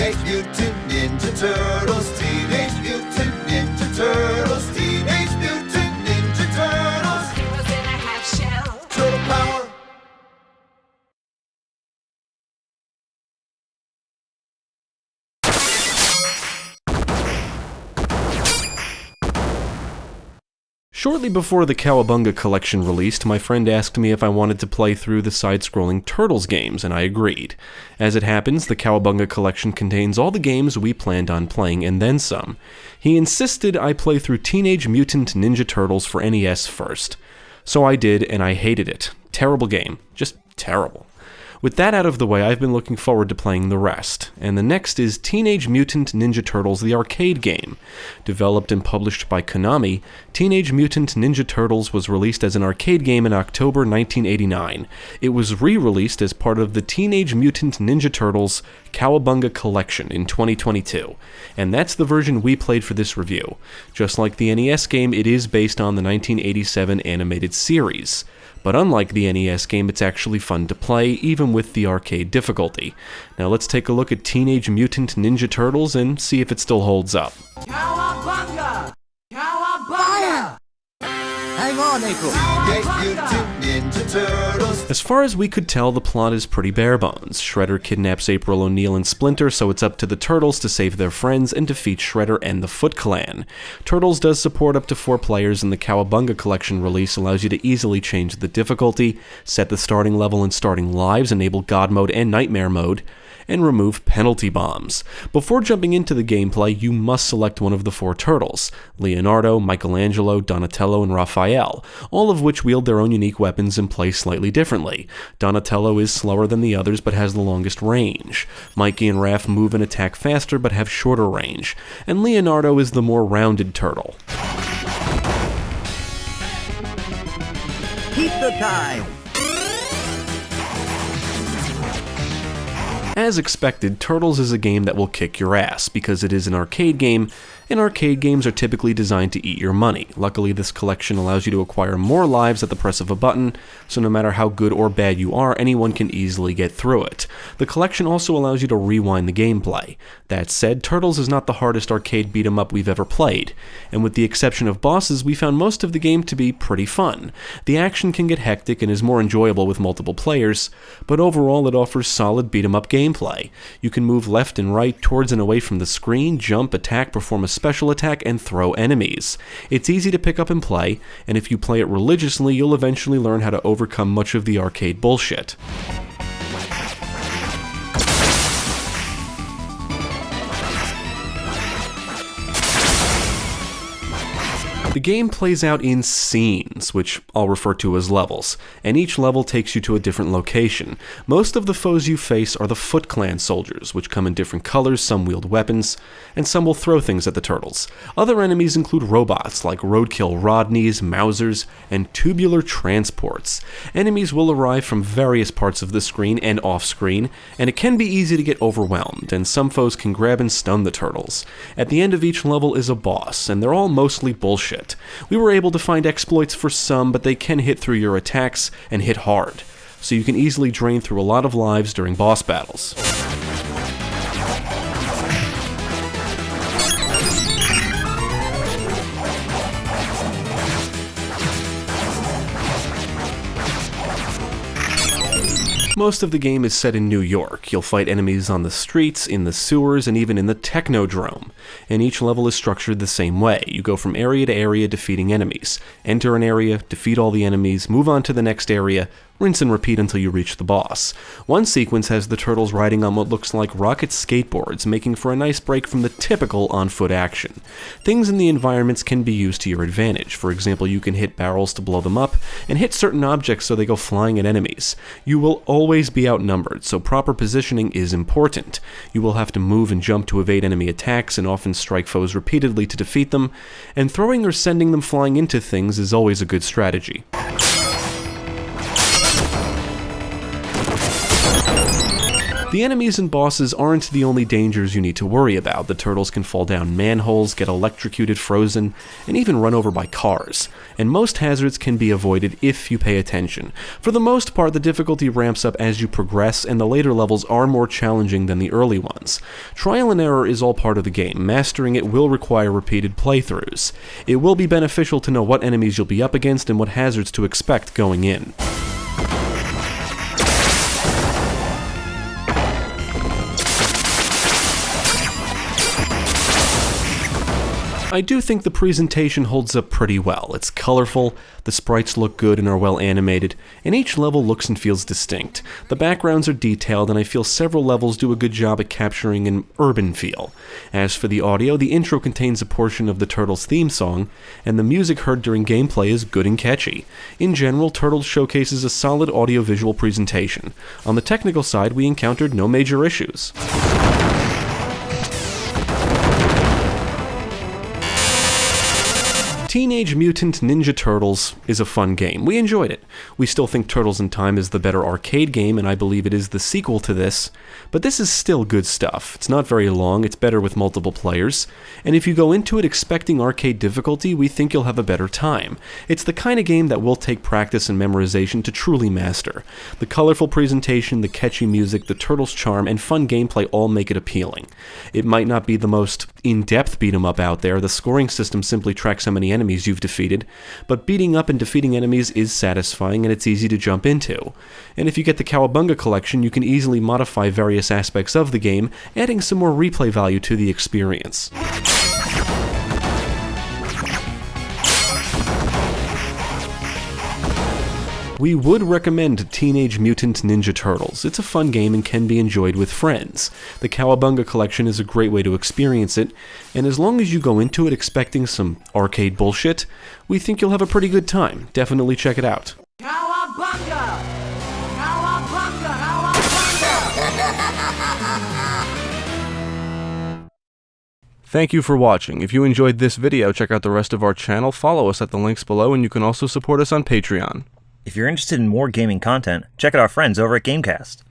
Teenage Mutant Ninja Turtles, Teenage Mutant Ninja Turtles, Teenage Mutant Ninja Turtles. Heroes in a half shell. Turtle power. Shortly before the Cowabunga Collection released, my friend asked me if I wanted to play through the side-scrolling Turtles games, and I agreed. As it happens, the Cowabunga Collection contains all the games we planned on playing, and then some. He insisted I play through Teenage Mutant Ninja Turtles for NES first. So I did, and I hated it. Terrible game. Just terrible. With that out of the way, I've been looking forward to playing the rest, and the next is Teenage Mutant Ninja Turtles, the arcade game. Developed and published by Konami, Teenage Mutant Ninja Turtles was released as an arcade game in October 1989. It was re-released as part of the Teenage Mutant Ninja Turtles Cowabunga Collection in 2022, and that's the version we played for this review. Just like the NES game, it is based on the 1987 animated series. But unlike the NES game, it's actually fun to play, even with the arcade difficulty. Now let's take a look at Teenage Mutant Ninja Turtles and see if it still holds up. Cowabunga! Cowabunga! Hang on, April. Teenage Mutant Ninja Turtles. As far as we could tell, the plot is pretty bare bones. Shredder kidnaps April O'Neil and Splinter, so it's up to the Turtles to save their friends and defeat Shredder and the Foot Clan. Turtles does support up to 4 players, and the Cowabunga Collection release allows you to easily change the difficulty, set the starting level and starting lives, enable God Mode and Nightmare Mode, and remove penalty bombs. Before jumping into the gameplay, you must select one of the 4 turtles: Leonardo, Michelangelo, Donatello, and Raphael, all of which wield their own unique weapons and play slightly differently. Donatello is slower than the others but has the longest range. Mikey and Raph move and attack faster but have shorter range. And Leonardo is the more rounded turtle. Keep the time! As expected, Turtles is a game that will kick your ass, because it is an arcade game, and arcade games are typically designed to eat your money. Luckily, this collection allows you to acquire more lives at the press of a button, so no matter how good or bad you are, anyone can easily get through it. The collection also allows you to rewind the gameplay. That said, Turtles is not the hardest arcade beat-em-up we've ever played, and with the exception of bosses, we found most of the game to be pretty fun. The action can get hectic and is more enjoyable with multiple players, but overall it offers solid beat-em-up gameplay. You can move left and right, towards and away from the screen, jump, attack, perform a special attack, and throw enemies. It's easy to pick up and play, and if you play it religiously, you'll eventually learn how to overcome much of the arcade bullshit. The game plays out in scenes, which I'll refer to as levels, and each level takes you to a different location. Most of the foes you face are the Foot Clan soldiers, which come in different colors, some wield weapons, and some will throw things at the turtles. Other enemies include robots like Roadkill Rodneys, Mousers, and tubular transports. Enemies will arrive from various parts of the screen and off-screen, and it can be easy to get overwhelmed, and some foes can grab and stun the turtles. At the end of each level is a boss, and they're all mostly bullshit. We were able to find exploits for some, but they can hit through your attacks and hit hard, so you can easily drain through a lot of lives during boss battles. Most of the game is set in New York. You'll fight enemies on the streets, in the sewers, and even in the Technodrome. And each level is structured the same way. You go from area to area defeating enemies. Enter an area, defeat all the enemies, move on to the next area, rinse and repeat until you reach the boss. One sequence has the turtles riding on what looks like rocket skateboards, making for a nice break from the typical on-foot action. Things in the environments can be used to your advantage. For example, you can hit barrels to blow them up, and hit certain objects so they go flying at enemies. You will always be outnumbered, so proper positioning is important. You will have to move and jump to evade enemy attacks, and often strike foes repeatedly to defeat them, and throwing or sending them flying into things is always a good strategy. The enemies and bosses aren't the only dangers you need to worry about. The turtles can fall down manholes, get electrocuted, frozen, and even run over by cars. And most hazards can be avoided if you pay attention. For the most part, the difficulty ramps up as you progress, and the later levels are more challenging than the early ones. Trial and error is all part of the game. Mastering it will require repeated playthroughs. It will be beneficial to know what enemies you'll be up against and what hazards to expect going in. I do think the presentation holds up pretty well. It's colorful, the sprites look good and are well animated, and each level looks and feels distinct. The backgrounds are detailed, and I feel several levels do a good job at capturing an urban feel. As for the audio, the intro contains a portion of the Turtles theme song, and the music heard during gameplay is good and catchy. In general, Turtles showcases a solid audio-visual presentation. On the technical side, we encountered no major issues. Teenage Mutant Ninja Turtles is a fun game. We enjoyed it. We still think Turtles in Time is the better arcade game, and I believe it is the sequel to this, but this is still good stuff. It's not very long, it's better with multiple players, and if you go into it expecting arcade difficulty, we think you'll have a better time. It's the kind of game that will take practice and memorization to truly master. The colorful presentation, the catchy music, the Turtles' charm, and fun gameplay all make it appealing. It might not be the most in-depth beat-em-up out there, the scoring system simply tracks how many enemies you've defeated, but beating up and defeating enemies is satisfying and it's easy to jump into. And if you get the Cowabunga Collection, you can easily modify various aspects of the game, adding some more replay value to the experience. We would recommend Teenage Mutant Ninja Turtles. It's a fun game and can be enjoyed with friends. The Cowabunga Collection is a great way to experience it, and as long as you go into it expecting some arcade bullshit, we think you'll have a pretty good time. Definitely check it out. Cowabunga! Cowabunga! Cowabunga! Thank you for watching. If you enjoyed this video, check out the rest of our channel, follow us at the links below, and you can also support us on Patreon. If you're interested in more gaming content, check out our friends over at Gamecast.